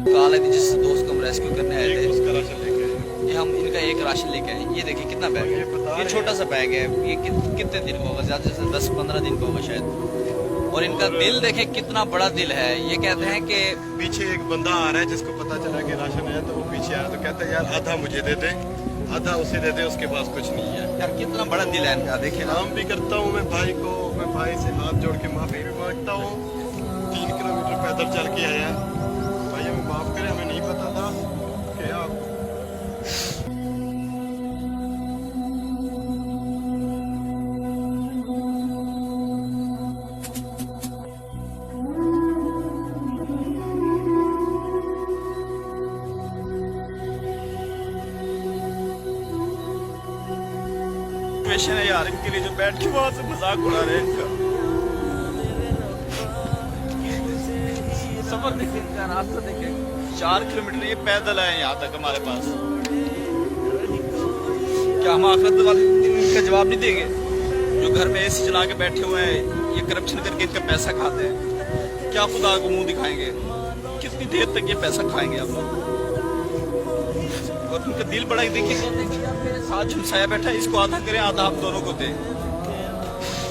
Call है जिस दोस्त को हम रेस्क्यू करने आए थे, उसका राशन लेके आए। ये हम इनका एक राशन लेके आए। ये देखिए कितना बैग है, बता ये रहे छोटा सा बैग है। ये कितने दिन का होगा, ज़्यादा से 10-15 दिन का होगा शायद। और इनका दिल देखे कितना बड़ा दिल है। ये कहते हैं कि पीछे एक बंदा आ रहा है जिसको पता चला कि राशन है, तो वो पीछे आया तो कहता है यार आधा मुझे दे दे, आधा उसे दे दे, उसके पास कुछ नहीं है। यार कितना बड़ा दिल है इनका, देखिए ना। काम भी करता हूँ मैं भाई को, मैं भाई से हाथ जोड़ के माफी भी मांगता हूँ। 3 किलोमीटर पैदल चल के आया भाई, हमें माफ करें, हमें नहीं पता था कि आप सिचुएशन है यार इनके लिए, जो बैठ के वहां से मजाक उड़ा रहे हैं इनका। सफर देखिए, इनका रास्ता देखिए, 4 किलोमीटर ये पैदल आए यहाँ तक हमारे पास। क्या हम आखिरत वाले दिन इनका जवाब नहीं देंगे? जो घर में एसी चला के बैठे हुए हैं, ये करप्शन करके इनका पैसा खाते हैं, क्या खुदा को मुंह दिखाएंगे? कितनी देर तक ये पैसा खाएंगे आप लोग? और उनका दिल बड़ा ही देखिए, मेरे साथ झुमसाया बैठा है, इसको आधा करें आधा आप दोनों को दें।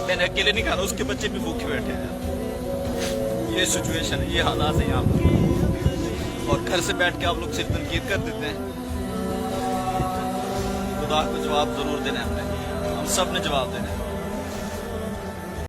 मैंने अकेले नहीं खाना, उसके बच्चे भी भूखे बैठे हैं। ये सिचुएशन है, ये हालात है यहाँ पर। और घर से बैठ के आप लोग सिर्फ तनकीद कर देते हैं। खुदा को जवाब जरूर देना है हमने, हम सब ने जवाब देना है।